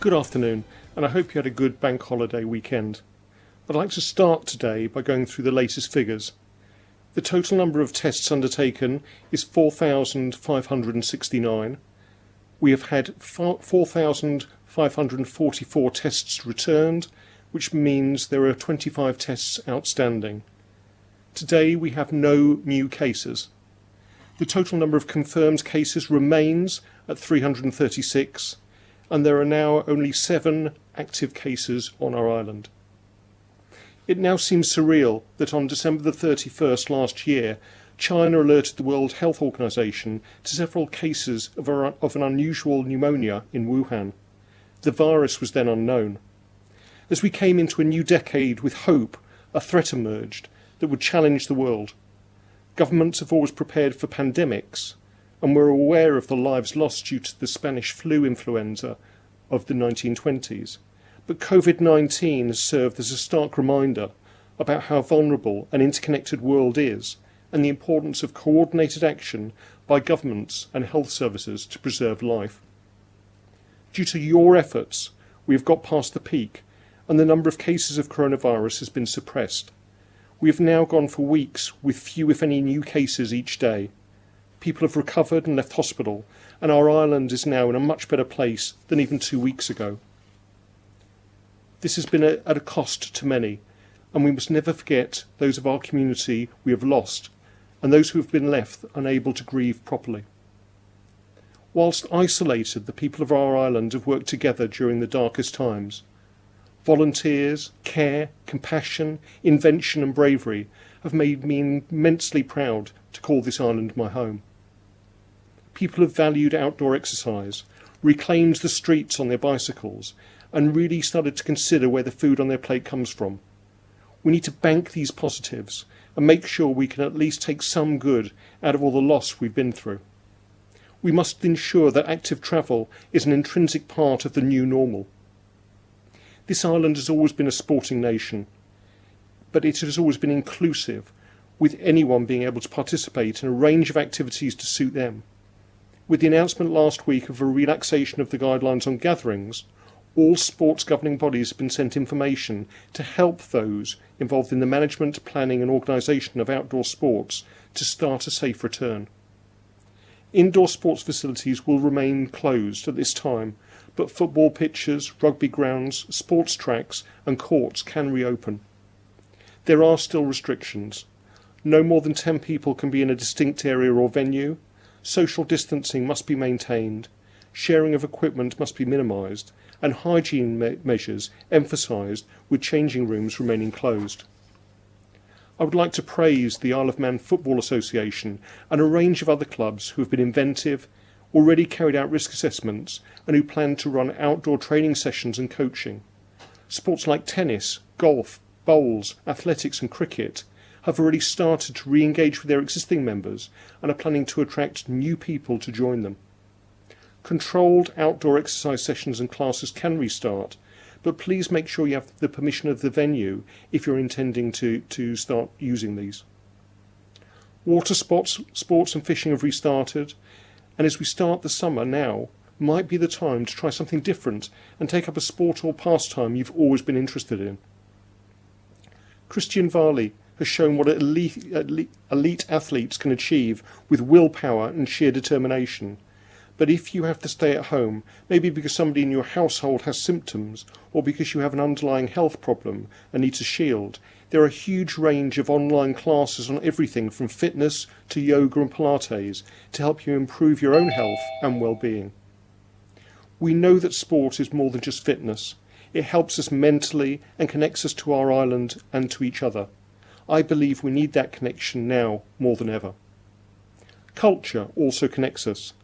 Good afternoon, and I hope you had a good bank holiday weekend. I'd like to start today by going through the latest figures. The total number of tests undertaken is 4,569. We have had 4,544 tests returned, which means there are 25 tests outstanding. Today we have no new cases. The total number of confirmed cases remains at 336, and there are now only 7 active cases on our island. It now seems surreal that on December the 31st last year, China alerted the World Health Organization to several cases of an unusual pneumonia in Wuhan. The virus was then unknown. As we came into a new decade with hope, a threat emerged that would challenge the world. Governments have always prepared for pandemics, and we're aware of the lives lost due to the Spanish flu influenza of the 1920s. But COVID-19 has served as a stark reminder about how vulnerable an interconnected world is and the importance of coordinated action by governments and health services to preserve life. Due to your efforts, we have got past the peak, and the number of cases of coronavirus has been suppressed. We have now gone for weeks with few, if any, new cases each day. People have recovered and left hospital, and our island is now in a much better place than even 2 weeks ago. This has been at a cost to many, and we must never forget those of our community we have lost, and those who have been left unable to grieve properly. Whilst isolated, the people of our island have worked together during the darkest times. Volunteers, care, compassion, invention and bravery have made me immensely proud to call this island my home. People have valued outdoor exercise, reclaimed the streets on their bicycles, and really started to consider where the food on their plate comes from. We need to bank these positives and make sure we can at least take some good out of all the loss we've been through. We must ensure that active travel is an intrinsic part of the new normal. This island has always been a sporting nation, but it has always been inclusive, with anyone being able to participate in a range of activities to suit them. With the announcement last week of a relaxation of the guidelines on gatherings, all sports governing bodies have been sent information to help those involved in the management, planning and organisation of outdoor sports to start a safe return. Indoor sports facilities will remain closed at this time, but football pitches, rugby grounds, sports tracks and courts can reopen. There are still restrictions. No more than 10 people can be in a distinct area or venue. Social distancing must be maintained. Sharing of equipment must be minimised, and hygiene measures emphasised, with changing rooms remaining closed. I would like to praise the Isle of Man Football Association and a range of other clubs who have been inventive, already carried out risk assessments, and who plan to run outdoor training sessions and coaching. Sports like tennis, golf, bowls, athletics and cricket have already started to re-engage with their existing members and are planning to attract new people to join them. Controlled outdoor exercise sessions and classes can restart, but please make sure you have the permission of the venue if you're intending to start using these. Water sports and fishing have restarted, and as we start the summer now, might be the time to try something different and take up a sport or pastime you've always been interested in. Christian Varley has shown what elite athletes can achieve with willpower and sheer determination. But if you have to stay at home, maybe because somebody in your household has symptoms, or because you have an underlying health problem and need a shield, there are a huge range of online classes on everything from fitness to yoga and Pilates to help you improve your own health and well-being. We know that sport is more than just fitness. It helps us mentally and connects us to our island and to each other. I believe we need that connection now more than ever. Culture also connects us.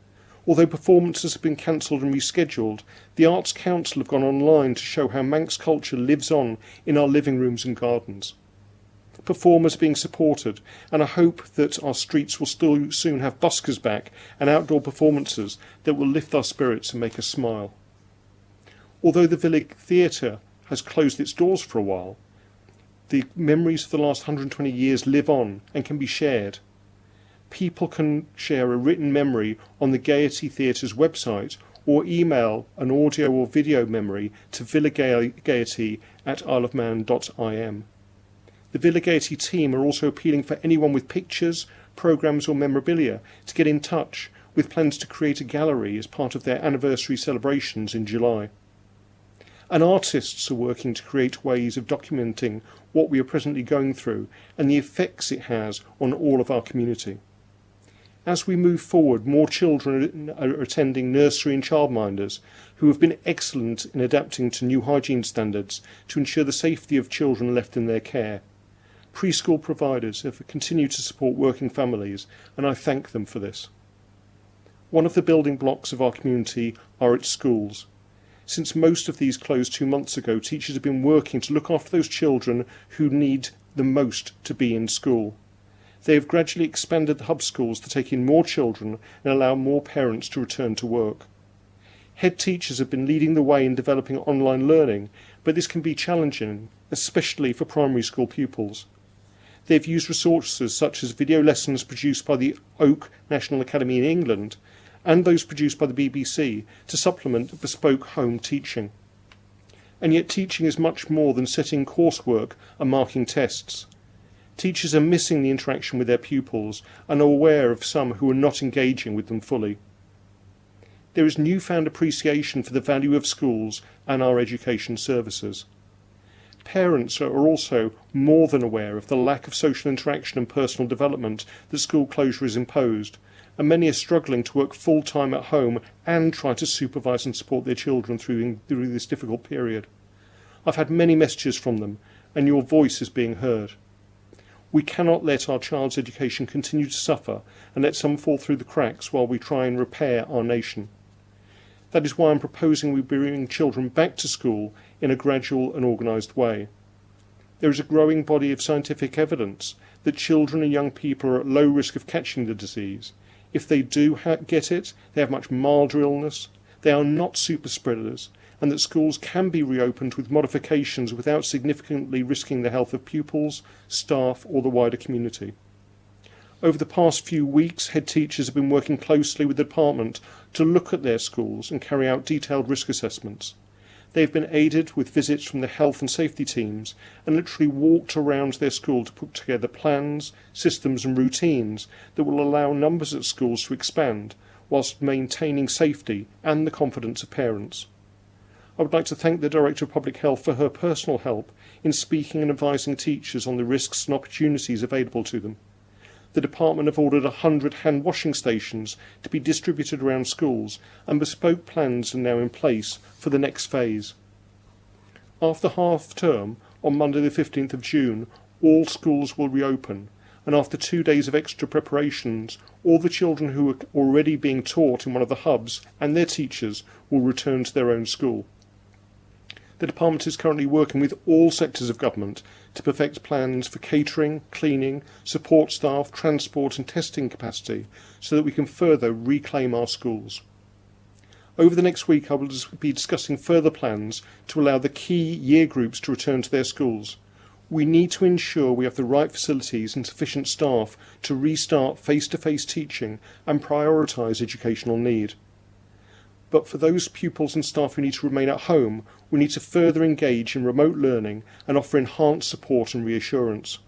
Although performances have been cancelled and rescheduled, the Arts Council have gone online to show how Manx culture lives on in our living rooms and gardens. Performers are being supported, and I hope that our streets will still soon have buskers back and outdoor performances that will lift our spirits and make us smile. Although the Village Theatre has closed its doors for a while, the memories of the last 120 years live on and can be shared. People can share a written memory on the Gaiety Theatre's website or email an audio or video memory to villagaiety@isleofman.im. The Villa Gaiety team are also appealing for anyone with pictures, programmes or memorabilia to get in touch, with plans to create a gallery as part of their anniversary celebrations in July. And artists are working to create ways of documenting what we are presently going through and the effects it has on all of our community. As we move forward, more children are attending nursery and childminders who have been excellent in adapting to new hygiene standards to ensure the safety of children left in their care. Preschool providers have continued to support working families, and I thank them for this. One of the building blocks of our community are its schools. Since most of these closed 2 months ago, teachers have been working to look after those children who need the most to be in school. They have gradually expanded the hub schools to take in more children and allow more parents to return to work. Head teachers have been leading the way in developing online learning, but this can be challenging, especially for primary school pupils. They've used resources such as video lessons produced by the Oak National Academy in England and those produced by the BBC to supplement bespoke home teaching. And yet teaching is much more than setting coursework and marking tests. Teachers are missing the interaction with their pupils and are aware of some who are not engaging with them fully. There is newfound appreciation for the value of schools and our education services. Parents are also more than aware of the lack of social interaction and personal development that school closure has imposed, and many are struggling to work full-time at home and try to supervise and support their children through this difficult period. I've had many messages from them, and your voice is being heard. We cannot let our child's education continue to suffer and let some fall through the cracks while we try and repair our nation. That is why I'm proposing we bring children back to school in a gradual and organised way. There is a growing body of scientific evidence that children and young people are at low risk of catching the disease. If they do get it, they have much milder illness, they are not super spreaders, and that schools can be reopened with modifications without significantly risking the health of pupils, staff or the wider community. Over the past few weeks, head teachers have been working closely with the department to look at their schools and carry out detailed risk assessments. They have been aided with visits from the health and safety teams and literally walked around their school to put together plans, systems and routines that will allow numbers at schools to expand whilst maintaining safety and the confidence of parents. I would like to thank the Director of Public Health for her personal help in speaking and advising teachers on the risks and opportunities available to them. The department have ordered 100 hand washing stations to be distributed around schools, and bespoke plans are now in place for the next phase. After half term, on Monday the 15th of June, all schools will reopen, and after 2 days of extra preparations, all the children who are already being taught in one of the hubs and their teachers will return to their own school. The department is currently working with all sectors of government to perfect plans for catering, cleaning, support staff, transport and testing capacity so that we can further reclaim our schools. Over the next week I will be discussing further plans to allow the key year groups to return to their schools. We need to ensure we have the right facilities and sufficient staff to restart face-to-face teaching and prioritise educational need. But for those pupils and staff who need to remain at home, we need to further engage in remote learning and offer enhanced support and reassurance.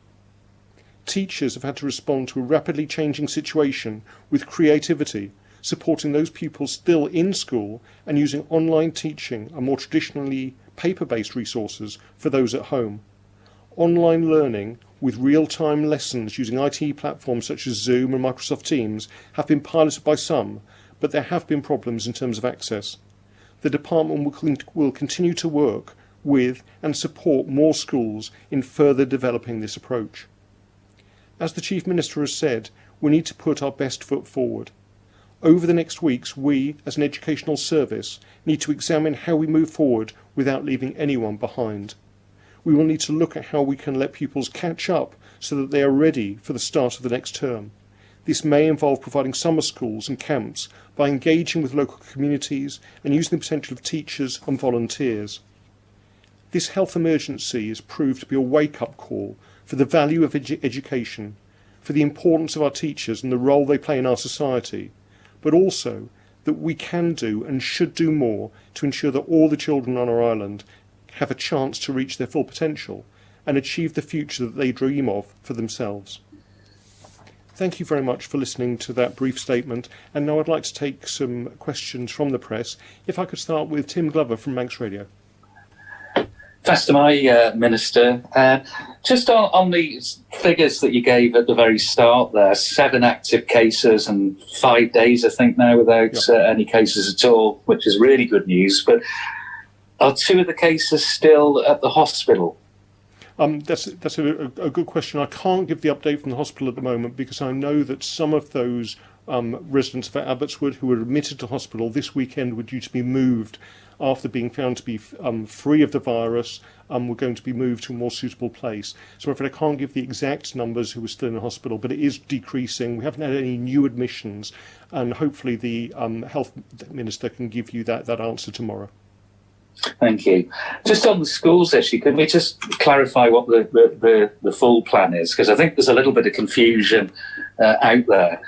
Teachers have had to respond to a rapidly changing situation with creativity, supporting those pupils still in school and using online teaching and more traditionally paper-based resources for those at home. Online learning with real-time lessons using IT platforms such as Zoom and Microsoft Teams have been piloted by some, but there have been problems in terms of access. The department will continue to work with and support more schools in further developing this approach. As the Chief Minister has said, we need to put our best foot forward. Over the next weeks, we, as an educational service, need to examine how we move forward without leaving anyone behind. We will need to look at how we can let pupils catch up so that they are ready for the start of the next term. This may involve providing summer schools and camps by engaging with local communities and using the potential of teachers and volunteers. This health emergency has proved to be a wake-up call for the value of education, for the importance of our teachers and the role they play in our society, but also that we can do and should do more to ensure that all the children on our island have a chance to reach their full potential and achieve the future that they dream of for themselves. Thank you very much for listening to that brief statement, and now I'd like to take some questions from the press. If I could start with Tim Glover from Manx Radio. Fastymi, Minister. Just on the figures that you gave at the very start there, 7 active cases and 5 days, I think, now without any cases at all, which is really good news. But are 2 of the cases still at the hospital? That's a good question. I can't give the update from the hospital at the moment because I know that some of those residents of Abbotswood who were admitted to hospital this weekend were due to be moved after being found to be free of the virus. Were going to be moved to a more suitable place. So I'm afraid I can't give the exact numbers who are still in the hospital, but it is decreasing. We haven't had any new admissions, and hopefully the Health Minister can give you that answer tomorrow. Thank you. Just on the schools issue, can we just clarify what the full plan is? Because I think there's a little bit of confusion out there.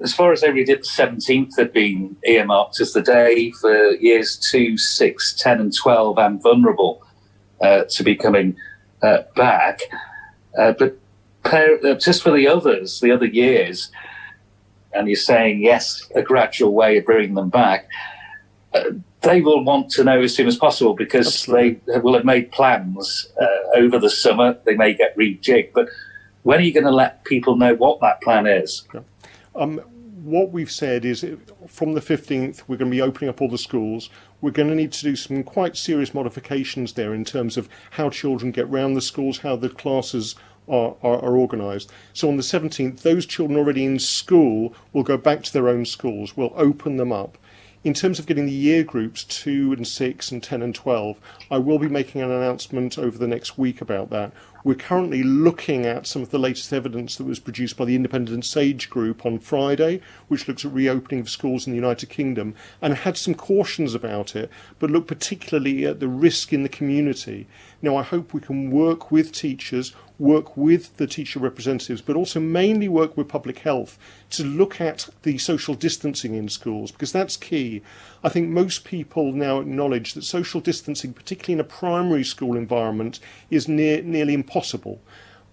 As far as I read it, the 17th had been earmarked as the day for years 2, 6, 10 and 12 and vulnerable to be coming back. But just for the others, the other years, and you're saying, yes, a gradual way of bringing them back, they will want to know as soon as possible because Absolutely. They will have made plans over the summer. They may get rejigged. But when are you going to let people know what that plan is? Yeah. What we've said is from the 15th, we're going to be opening up all the schools. We're going to need to do some quite serious modifications there in terms of how children get round the schools, how the classes are organised. So on the 17th, those children already in school will go back to their own schools. We'll open them up. In terms of getting the year groups 2 and 6 and 10 and 12, I will be making an announcement over the next week about that. We're currently looking at some of the latest evidence that was produced by the Independent Sage Group on Friday, which looks at reopening of schools in the United Kingdom, and had some cautions about it, but looked particularly at the risk in the community. Now, I hope we can work with teachers, work with the teacher representatives, but also mainly work with public health to look at the social distancing in schools, because that's key. I think most people now acknowledge that social distancing, particularly in a primary school environment, is nearly impossible.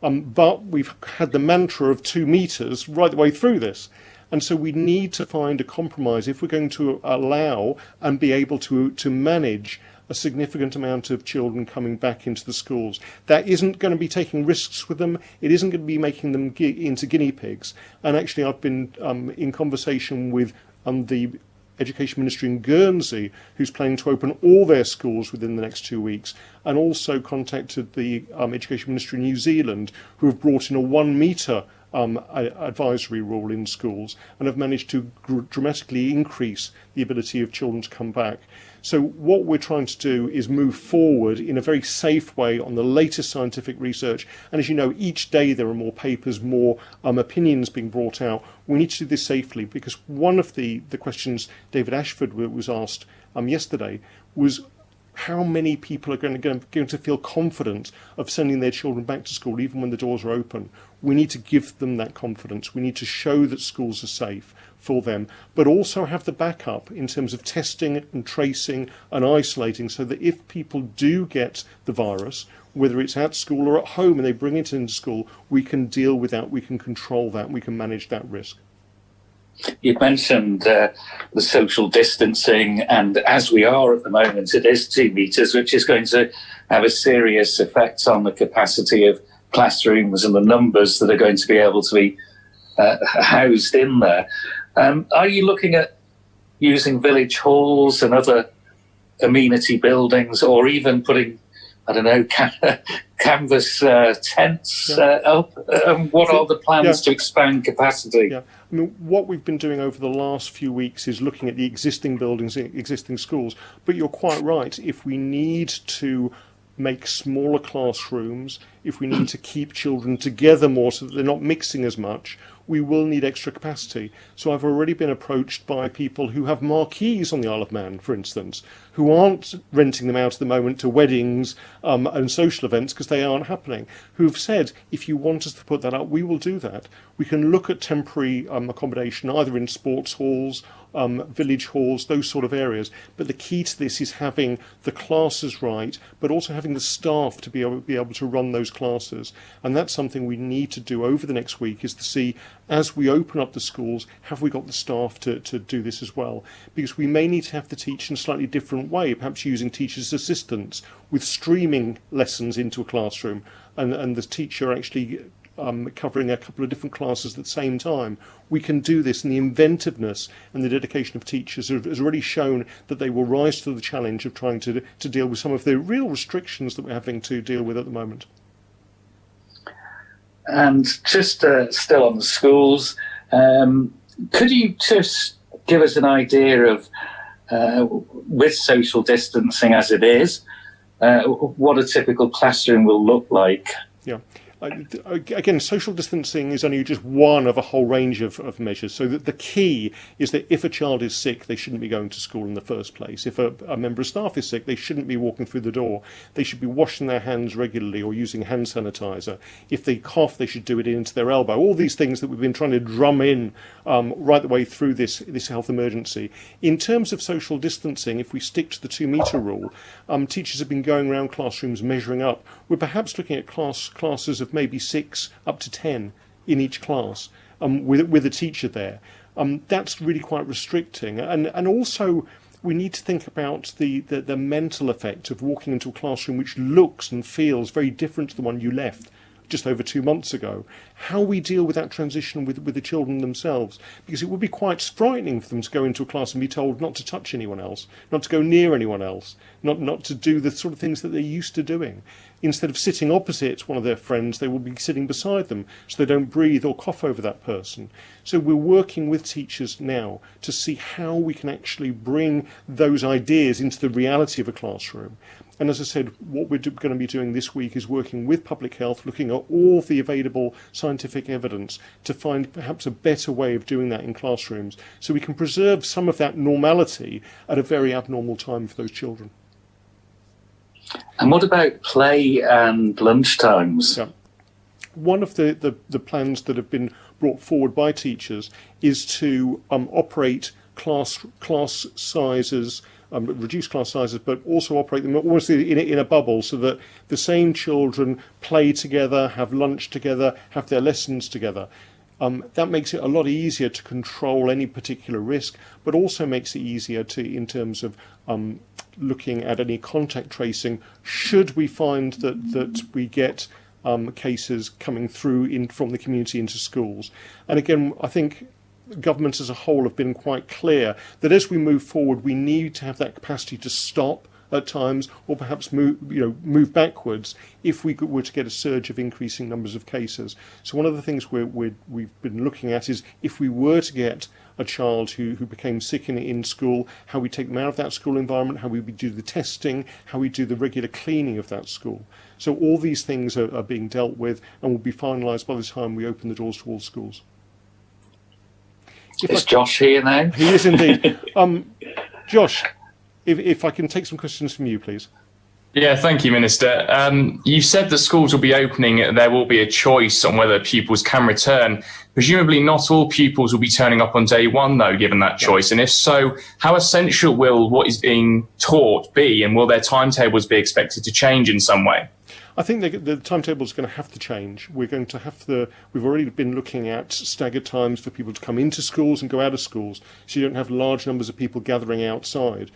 But we've had the mantra of 2 metres right the way through this. And so we need to find a compromise if we're going to allow and be able to manage a significant amount of children coming back into the schools. That isn't going to be taking risks with them. It isn't going to be making them into guinea pigs. And actually, I've been in conversation with the Education Ministry in Guernsey, who's planning to open all their schools within the next 2 weeks, and also contacted the Education Ministry in New Zealand, who have brought in a 1 metre advisory rule in schools and have managed to dramatically increase the ability of children to come back. So what we're trying to do is move forward in a very safe way on the latest scientific research. And as you know, each day there are more papers, more opinions being brought out. We need to do this safely, because one of the questions David Ashford was asked yesterday was how many people are going to feel confident of sending their children back to school even when the doors are open. We need to give them that confidence. We need to show that schools are safe for them, but also have the backup in terms of testing and tracing and isolating, so that if people do get the virus, whether it's at school or at home and they bring it into school, we can deal with that, we can control that, we can manage that risk. You mentioned the social distancing, and as we are at the moment, it is 2 metres, which is going to have a serious effect on the capacity of classrooms and the numbers that are going to be able to be housed in there. Are you looking at using village halls and other amenity buildings, or even putting, I don't know, canvas tents up? What are the plans to expand capacity? Yeah. I mean, what we've been doing over the last few weeks is looking at the existing buildings, existing schools. But you're quite right. If we need to make smaller classrooms, if we need to keep children together more so that they're not mixing as much, we will need extra capacity. So I've already been approached by people who have marquees on the Isle of Man, for instance, who aren't renting them out at the moment to weddings and social events because they aren't happening, who've said, if you want us to put that up, we will do that. We can look at temporary accommodation either in sports halls, village halls, those sort of areas. But the key to this is having the classes right, but also having the staff to be able to run those classes. And that's something we need to do over the next week, is to see, as we open up the schools, have we got the staff to do this as well? Because we may need to have the teach in a slightly different way, perhaps using teachers' assistants with streaming lessons into a classroom, and the teacher actually covering a couple of different classes at the same time. We can do this, and the inventiveness and the dedication of teachers has already shown that they will rise to the challenge of trying to deal with some of the real restrictions that we're having to deal with at the moment. And just still on the schools, could you just give us an idea of, with social distancing as it is, what a typical classroom will look like? Yeah. Again, social distancing is only just one of a whole range of measures. So the key is that if a child is sick, they shouldn't be going to school in the first place. If a member of staff is sick, they shouldn't be walking through the door. They should be washing their hands regularly or using hand sanitizer. If they cough, they should do it into their elbow. All these things that we've been trying to drum in right the way through this health emergency. In terms of social distancing, if we stick to the 2-metre rule, teachers have been going around classrooms measuring up. We're perhaps looking at classes of maybe 6 up to 10 in each class, with a teacher there. That's really quite restricting, and also we need to think about the mental effect of walking into a classroom which looks and feels very different to the one you left just over 2 months ago. How we deal with that transition with the children themselves, because it would be quite frightening for them to go into a class and be told not to touch anyone else, not to go near anyone else, not to do the sort of things that they're used to doing. Instead of sitting opposite one of their friends, they will be sitting beside them so they don't breathe or cough over that person. So we're working with teachers now to see how we can actually bring those ideas into the reality of a classroom. And as I said, what we're going to be doing this week is working with public health, looking at all the available scientific evidence to find perhaps a better way of doing that in classrooms, so we can preserve some of that normality at a very abnormal time for those children. And what about play and lunch times? Yeah. One of the plans that have been brought forward by teachers is to operate class sizes, reduce class sizes, but also operate them almost in a bubble, so that the same children play together, have lunch together, have their lessons together. That makes it a lot easier to control any particular risk, but also makes it easier in terms of looking at any contact tracing should we find that we get cases coming through from the community into schools. And again, I think governments as a whole have been quite clear that as we move forward, we need to have that capacity to stop at times, or perhaps move backwards if we were to get a surge of increasing numbers of cases. So one of the things we've been looking at is, if we were to get a child who became sick in school, how we take them out of that school environment, how we do the testing, how we do the regular cleaning of that school. So all these things are being dealt with and will be finalised by the time we open the doors to all schools. Is Josh here now? He is indeed. Josh, if I can take some questions from you, please. Yeah, thank you, Minister. You said the schools will be opening. There will be a choice on whether pupils can return. Presumably not all pupils will be turning up on day one, though, given that choice. And if so, how essential will what is being taught be, and will their timetables be expected to change in some way? I think the timetable is going to have to change. We're going to have to. We've already been looking at staggered times for people to come into schools and go out of schools, so you don't have large numbers of people gathering outside.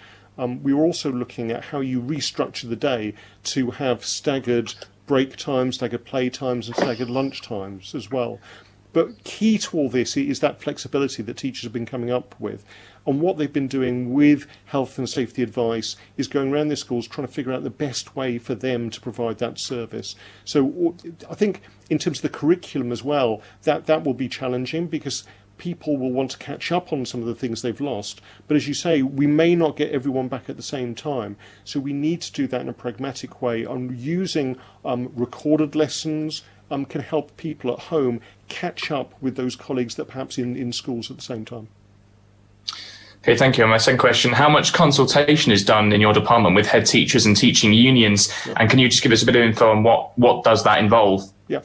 We were also looking at how you restructure the day to have staggered break times, staggered play times, and staggered lunch times as well. But key to all this is that flexibility that teachers have been coming up with. And what they've been doing with health and safety advice is going around their schools trying to figure out the best way for them to provide that service. So I think in terms of the curriculum as well, that will be challenging, because people will want to catch up on some of the things they've lost. But as you say, we may not get everyone back at the same time. So we need to do that in a pragmatic way, on using recorded lessons, can help people at home catch up with those colleagues that perhaps in schools at the same time. Okay, thank you. And my second question, how much consultation is done in your department with head teachers and teaching unions? Yeah. And can you just give us a bit of info on what does that involve? Yeah.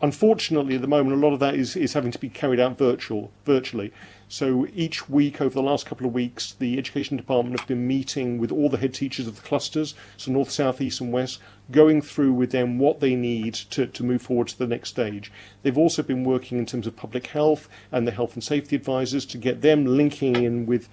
Unfortunately, at the moment, a lot of that is having to be carried out virtually. So each week, over the last couple of weeks, the Education Department have been meeting with all the head teachers of the clusters, so North, South, East and West, going through with them what they need to move forward to the next stage. They've also been working in terms of public health and the health and safety advisors to get them linking in with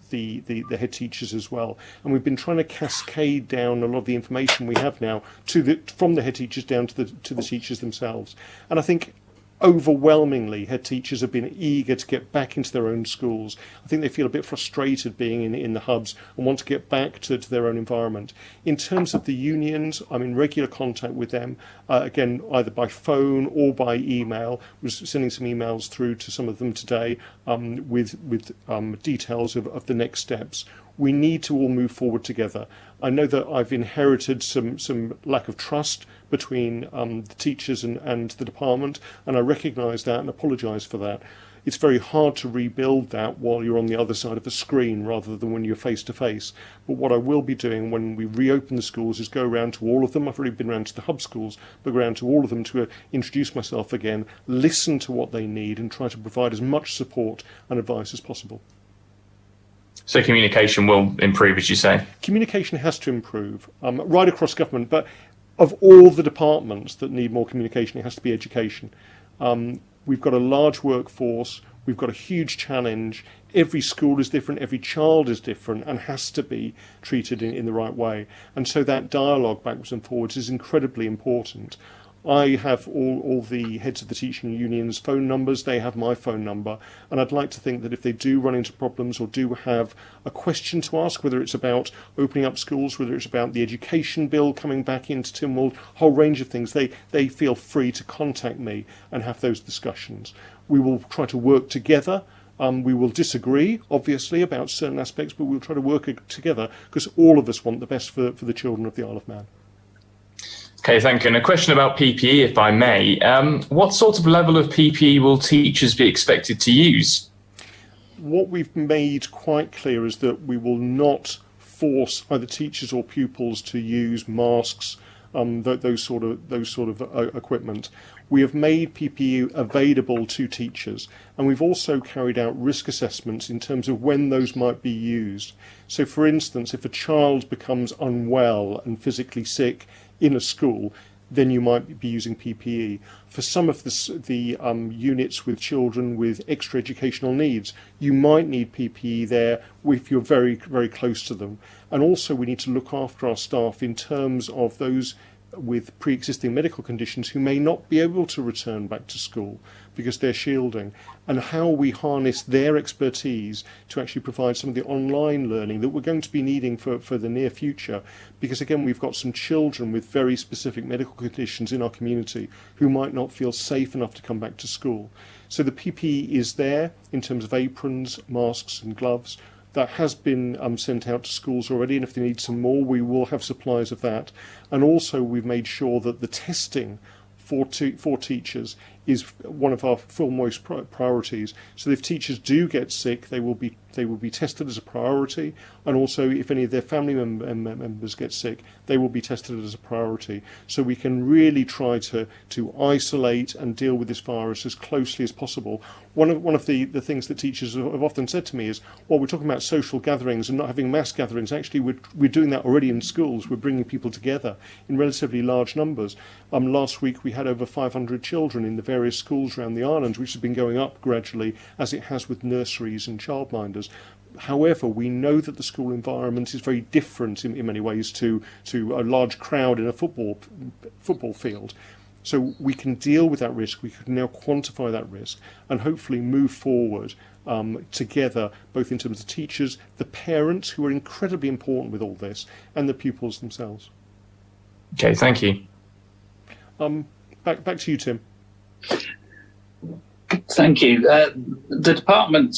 the head teachers as well. And we've been trying to cascade down a lot of the information we have now from the head teachers down to the teachers themselves. And I think overwhelmingly, head teachers have been eager to get back into their own schools. I think they feel a bit frustrated being in the hubs and want to get back to their own environment. In terms of the unions, I'm in regular contact with them, again, either by phone or by email. I was sending some emails through to some of them today with details of the next steps. We need to all move forward together. I know that I've inherited some lack of trust between the teachers and the department, and I recognise that and apologise for that. It's very hard to rebuild that while you're on the other side of a screen rather than when you're face to face. But what I will be doing when we reopen the schools is go around to all of them. I've already been around to the hub schools, but go around to all of them to introduce myself again, listen to what they need and try to provide as much support and advice as possible. So communication will improve, as you say? Communication has to improve right across government, but of all the departments that need more communication, it has to be education. We've got a large workforce, we've got a huge challenge. Every school is different, every child is different and has to be treated in the right way. And so that dialogue backwards and forwards is incredibly important. I have all the heads of the teaching unions' phone numbers, they have my phone number, and I'd like to think that if they do run into problems or do have a question to ask, whether it's about opening up schools, whether it's about the education bill coming back into Tynwald, a whole range of things, they feel free to contact me and have those discussions. We will try to work together. We will disagree, obviously, about certain aspects, but we'll try to work together because all of us want the best for the children of the Isle of Man. Okay, thank you. And a question about PPE, if I may. What sort of level of PPE will teachers be expected to use? What we've made quite clear is that we will not force either teachers or pupils to use masks, those sort of equipment. We have made PPE available to teachers, and we've also carried out risk assessments in terms of when those might be used. So, for instance, if a child becomes unwell and physically sick in a school, then you might be using PPE. For some of the units with children with extra educational needs, you might need PPE there if you're very, very close to them. And also we need to look after our staff in terms of those with pre-existing medical conditions who may not be able to return back to school because they're shielding, and how we harness their expertise to actually provide some of the online learning that we're going to be needing for the near future, because again we've got some children with very specific medical conditions in our community who might not feel safe enough to come back to school. So the PPE is there in terms of aprons, masks and gloves. That has been sent out to schools already, and if they need some more, we will have supplies of that. And also we've made sure that the testing for teachers is one of our foremost priorities. So if teachers do get sick, they will be tested as a priority, and also if any of their family members get sick, they will be tested as a priority. So we can really try to isolate and deal with this virus as closely as possible. One of the things that teachers have often said to me is, well, we're talking about social gatherings and not having mass gatherings. Actually, we're doing that already in schools. We're bringing people together in relatively large numbers. Last week we had over 500 children in the various schools around the island, which has been going up gradually as it has with nurseries and childminders. However, we know that the school environment is very different in many ways to a large crowd in a football field. So we can deal with that risk, we can now quantify that risk and hopefully move forward together, both in terms of teachers, the parents who are incredibly important with all this, and the pupils themselves. Okay, thank you. Back to you, Tim. Thank you. The department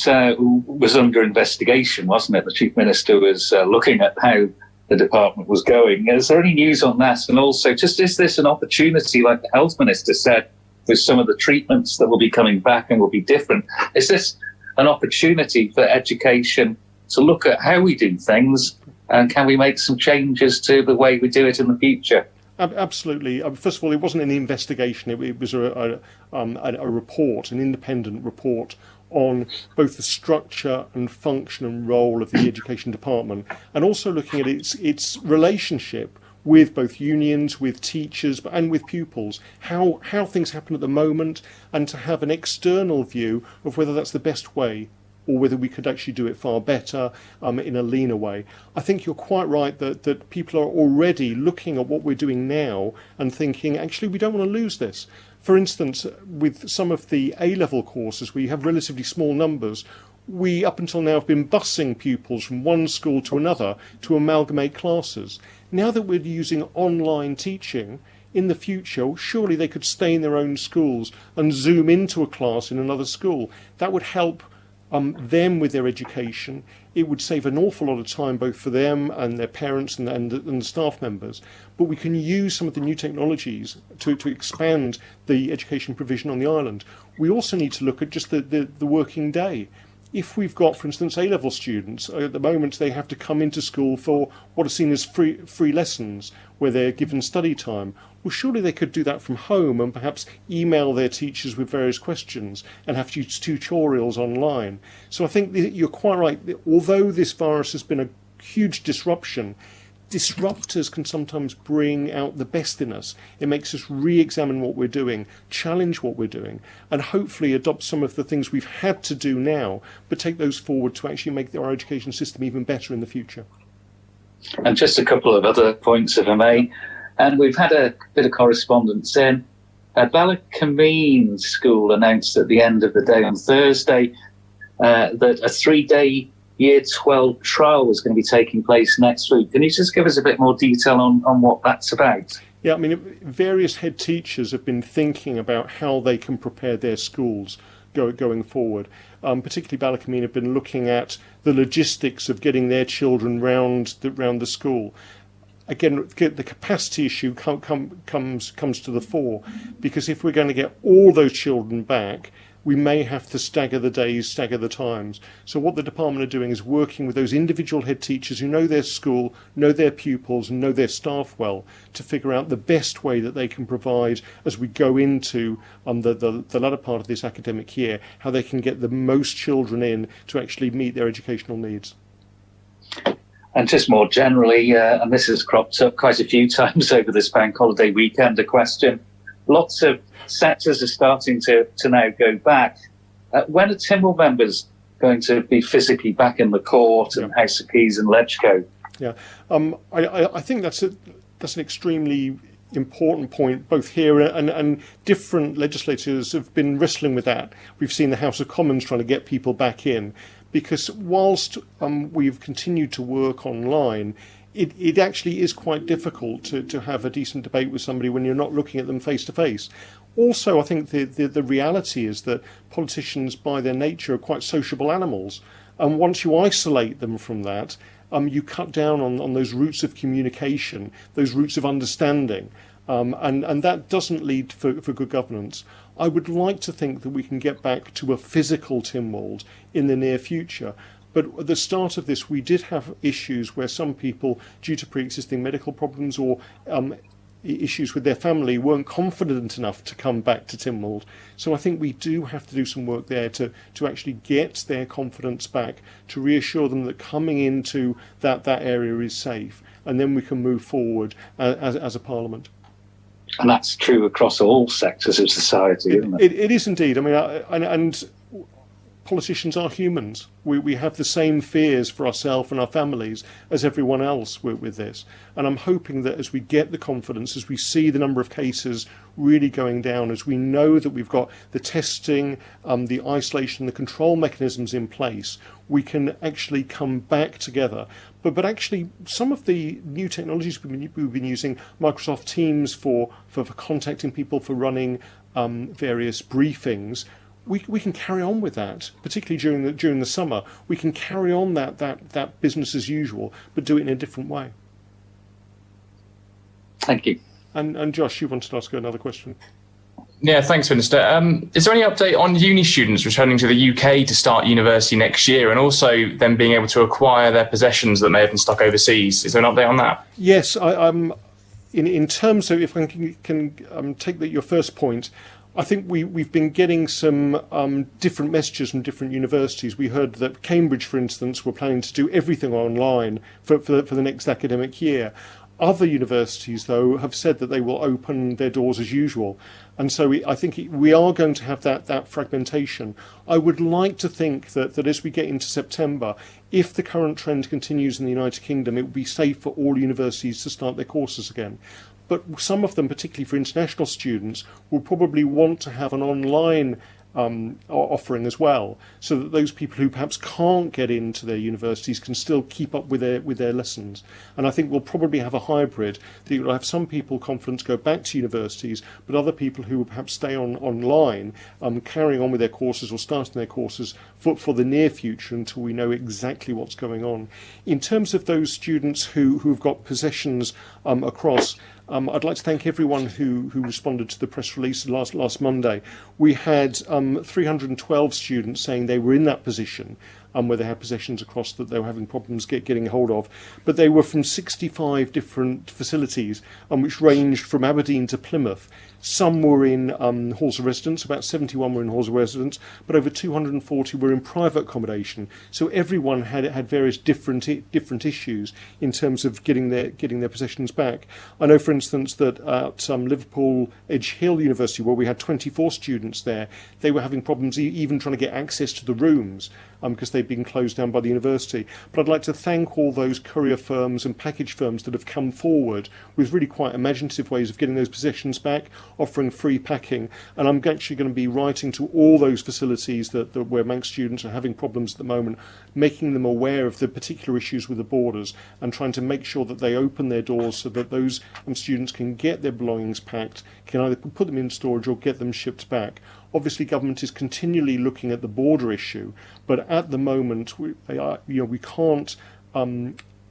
was under investigation, wasn't it? The Chief Minister was looking at how the department was going. Is there any news on that? And also, just is this an opportunity, like the health minister said, with some of the treatments that will be coming back and will be different? Is this an opportunity for education to look at how we do things, and can we make some changes to the way we do it in the future? Absolutely. First of all, it wasn't an investigation. It was a report, an independent report on both the structure and function and role of the education department, and also looking at its relationship with both unions, with teachers, and with pupils, how things happen at the moment, and to have an external view of whether that's the best way or whether we could actually do it far better in a leaner way. I think you're quite right that people are already looking at what we're doing now and thinking, actually, we don't want to lose this. For instance, with some of the A-level courses, we have relatively small numbers. We, up until now, have been busing pupils from one school to another to amalgamate classes. Now that we're using online teaching, in the future, surely they could stay in their own schools and zoom into a class in another school. That would help them with their education. It would save an awful lot of time both for them and their parents and the staff members. But we can use some of the new technologies to expand the education provision on the island. We also need to look at just the working day. If we've got, for instance, A-level students, at the moment they have to come into school for what are seen as free lessons, where they're given study time. Well, surely they could do that from home and perhaps email their teachers with various questions and have tutorials online. So I think that you're quite right. Although this virus has been a huge disruption, disruptors can sometimes bring out the best in us. It makes us re-examine what we're doing, challenge what we're doing, and hopefully adopt some of the things we've had to do now, but take those forward to actually make our education system even better in the future. And just a couple of other points, if I may. And we've had a bit of correspondence in. Ballacameen School announced at the end of the day on Thursday that a 3-day Year 12 trial was going to be taking place next week. Can you just give us a bit more detail on what that's about? Yeah, I mean, various head teachers have been thinking about how they can prepare their schools going forward. Particularly Ballacameen have been looking at the logistics of getting their children round the school. Again, the capacity issue comes to the fore, because if we're going to get all those children back, we may have to stagger the days, stagger the times. So what the department are doing is working with those individual head teachers who know their school, know their pupils and know their staff well, to figure out the best way that they can provide as we go into the latter part of this academic year, how they can get the most children in to actually meet their educational needs. And just more generally, and this has cropped up quite a few times over this bank holiday weekend, a question. Lots of sectors are starting to now go back. When are Tynwald members going to be physically back in the court and House of Keys and Ledgeco? Yeah, I think that's an extremely important point, both here and different legislators have been wrestling with that. We've seen the House of Commons trying to get people back in, because whilst we've continued to work online, it actually is quite difficult to have a decent debate with somebody when you're not looking at them face to face. Also, I think the reality is that politicians, by their nature, are quite sociable animals. And once you isolate them from that, you cut down on those routes of communication, those routes of understanding. And that doesn't lead for good governance. I would like to think that we can get back to a physical Tynwald in the near future. But at the start of this, we did have issues where some people, due to pre-existing medical problems or issues with their family, weren't confident enough to come back to Tynwald. So I think we do have to do some work there to actually get their confidence back, to reassure them that coming into that area is safe, and then we can move forward as a parliament. And that's true across all sectors of society, isn't it? It is indeed. I mean, and politicians are humans. We have the same fears for ourselves and our families as everyone else with this. And I'm hoping that as we get the confidence, as we see the number of cases really going down, as we know that we've got the testing, the isolation, the control mechanisms in place, we can actually come back together. But actually, some of the new technologies we've been using, Microsoft Teams for contacting people, for running various briefings, we can carry on with that, particularly during the summer. We can carry on that business as usual, but do it in a different way. Thank you. And Josh, you wanted to ask another question? Yeah, thanks, Minister. Is there any update on uni students returning to the UK to start university next year, and also them being able to acquire their possessions that may have been stuck overseas? Is there an update on that? Yes, in terms of, if I can take your first point, I think we've been getting some different messages from different universities. We heard that Cambridge, for instance, were planning to do everything online for the next academic year. Other universities, though, have said that they will open their doors as usual. And so I think we are going to have that fragmentation. I would like to think that as we get into September, if the current trend continues in the United Kingdom, it will be safe for all universities to start their courses again. But some of them, particularly for international students, will probably want to have an online offering as well, so that those people who perhaps can't get into their universities can still keep up with their lessons. And I think we'll probably have a hybrid, that you'll have some people confident to go back to universities, but other people who will perhaps stay online, carrying on with their courses or starting their courses for the near future until we know exactly what's going on. In terms of those students who've got possessions across, I'd like to thank everyone who responded to the press release last Monday. We had 312 students saying they were in that position, where they had possessions across that they were having problems getting hold of. But they were from 65 different facilities, which ranged from Aberdeen to Plymouth. Some were in halls of residence, about 71 were in halls of residence, but over 240 were in private accommodation. So everyone had various different issues in terms of getting their possessions back. I know, for instance, that at Liverpool Edge Hill University, where we had 24 students there, they were having problems even trying to get access to the rooms because they'd been closed down by the university. But I'd like to thank all those courier firms and package firms that have come forward with really quite imaginative ways of getting those possessions back, offering free packing. And I'm actually going to be writing to all those facilities where Manx students are having problems at the moment, making them aware of the particular issues with the borders and trying to make sure that they open their doors so that those students can get their belongings packed, can either put them in storage or get them shipped back. Obviously, government is continually looking at the border issue, but at the moment, we can't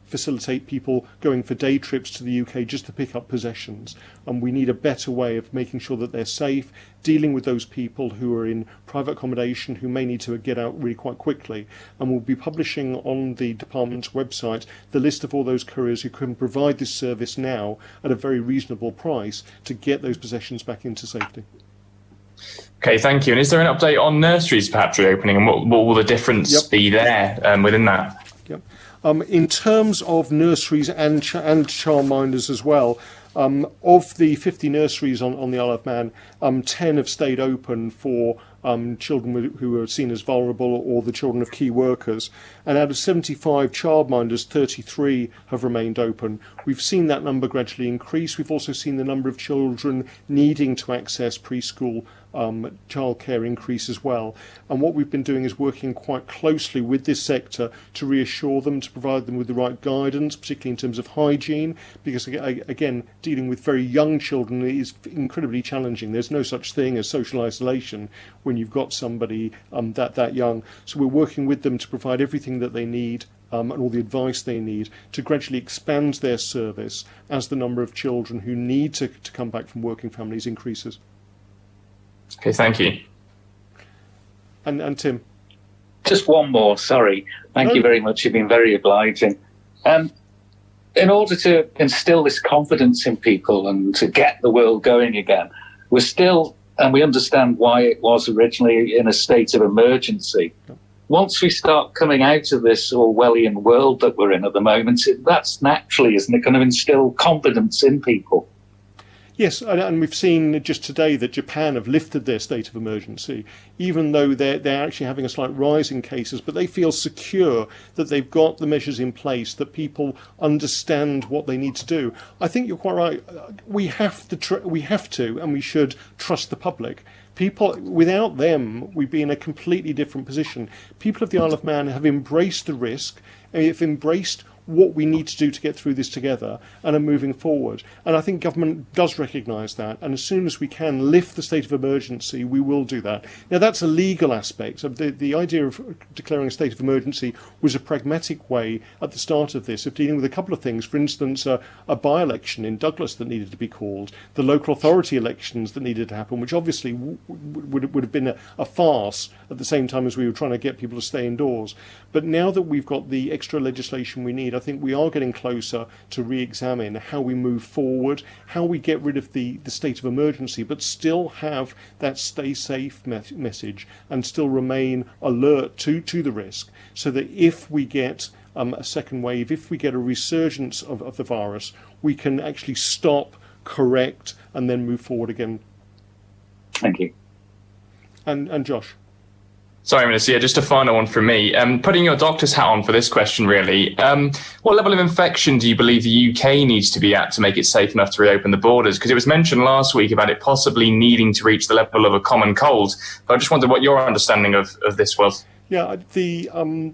facilitate people going for day trips to the UK just to pick up possessions. And we need a better way of making sure that they're safe, dealing with those people who are in private accommodation who may need to get out really quite quickly. And we'll be publishing on the department's website the list of all those couriers who can provide this service now at a very reasonable price to get those possessions back into safety. Okay, thank you. And is there an update on nurseries perhaps reopening, and what will the difference be there within that? Yep. In terms of nurseries and childminders as well, of the 50 nurseries on the Isle of Man, 10 have stayed open for children who are seen as vulnerable or the children of key workers. And out of 75 childminders, 33 have remained open. We've seen that number gradually increase. We've also seen the number of children needing to access preschool childcare increase as well. And what we've been doing is working quite closely with this sector to reassure them, to provide them with the right guidance, particularly in terms of hygiene, because again, dealing with very young children is incredibly challenging. There's no such thing as social isolation when you've got somebody that young. So we're working with them to provide everything that they need and all the advice they need to gradually expand their service as the number of children who need to come back from working families increases. Okay, thank you. And Tim? Just one more, sorry. Thank you very much. You've been very obliging. In order to instill this confidence in people and to get the world going again, we're still, and we understand why it was originally in a state of emergency. Once we start coming out of this Orwellian world that we're in at the moment, that's naturally, isn't it, going to instill confidence in people? Yes, and we've seen just today that Japan have lifted their state of emergency, even though they're actually having a slight rise in cases, but they feel secure that they've got the measures in place, that people understand what they need to do. I think you're quite right. We have to, and we should trust the public. People, without them, we'd be in a completely different position. People of the Isle of Man have embraced the risk, have embraced what we need to do to get through this together and are moving forward. And I think government does recognise that, and as soon as we can lift the state of emergency, we will do that. Now, that's a legal aspect. The idea of declaring a state of emergency was a pragmatic way at the start of this of dealing with a couple of things. For instance, a by-election in Douglas that needed to be called, the local authority elections that needed to happen, which obviously would have been a farce at the same time as we were trying to get people to stay indoors. But now that we've got the extra legislation we need, I think we are getting closer to re-examine how we move forward, how we get rid of the state of emergency, but still have that stay safe message and still remain alert to the risk, so that if we get a second wave, if we get a resurgence of the virus, we can actually stop, correct, and then move forward again. Thank you. And Josh? Sorry, Minister. Yeah, just a final one from me. Putting your doctor's hat on for this question, really. What level of infection do you believe the UK needs to be at to make it safe enough to reopen the borders? Because it was mentioned last week about it possibly needing to reach the level of a common cold. But I just wondered what your understanding of this was. Yeah, the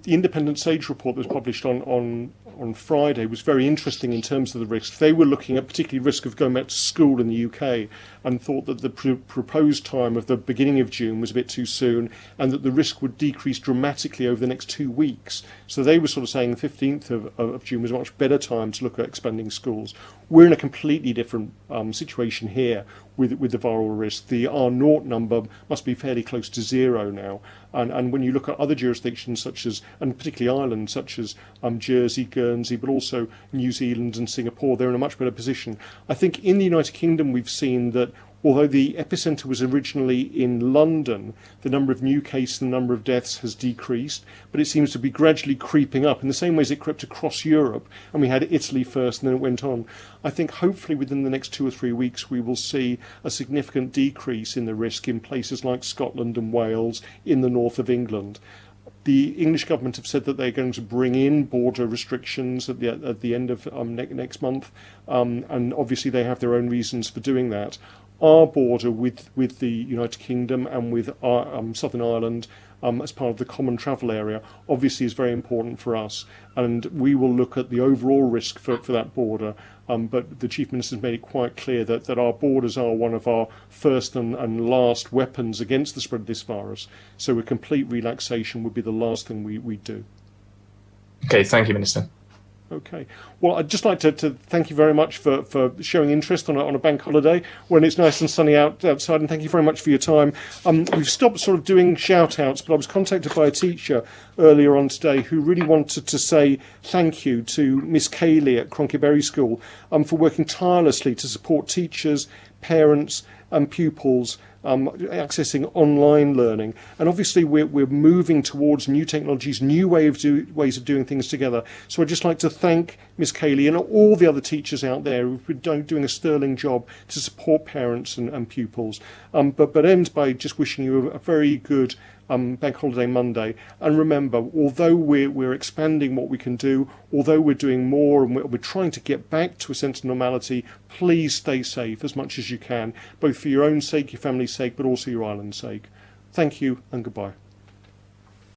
independent SAGE report that was published on Friday was very interesting in terms of the risks. They were looking at particularly risk of going back to school in the UK and thought that the proposed time of the beginning of June was a bit too soon and that the risk would decrease dramatically over the next 2 weeks. So they were sort of saying the 15th of June was a much better time to look at expanding schools. We're in a completely different situation here with the viral risk. The R0 number must be fairly close to zero now. And when you look at other jurisdictions such as, and particularly Ireland, such as Jersey, Guernsey, but also New Zealand and Singapore, they're in a much better position. I think in the United Kingdom we've seen that although the epicentre was originally in London, the number of new cases and the number of deaths has decreased, but it seems to be gradually creeping up in the same way as it crept across Europe, and we had Italy first and then it went on. I think hopefully within the next 2 or 3 weeks we will see a significant decrease in the risk in places like Scotland and Wales, in the north of England. The English government have said that they're going to bring in border restrictions at the end of next month, and obviously they have their own reasons for doing that. Our border with the United Kingdom and with Southern Ireland as part of the common travel area obviously is very important for us, and we will look at the overall risk for that border, but the Chief Minister's made it quite clear that our borders are one of our first and last weapons against the spread of this virus, so a complete relaxation would be the last thing we do. Okay, thank you, Minister. Okay. Well, I'd just like to thank you very much for showing interest on a bank holiday when it's nice and sunny outside, and thank you very much for your time. We've stopped sort of doing shout-outs, but I was contacted by a teacher earlier on today who really wanted to say thank you to Miss Cayley at Cronkeberry School for working tirelessly to support teachers, parents and pupils accessing online learning. And obviously we're moving towards new technologies, new ways of doing things together. So I'd just like to thank Ms. Cayley and all the other teachers out there who've been doing a sterling job to support parents and pupils. But end by just wishing you a very good Bank Holiday Monday. And remember, although we're expanding what we can do, although we're doing more and we're trying to get back to a sense of normality, please stay safe as much as you can, both for your own sake, your family's sake, but also your island's sake. Thank you and goodbye.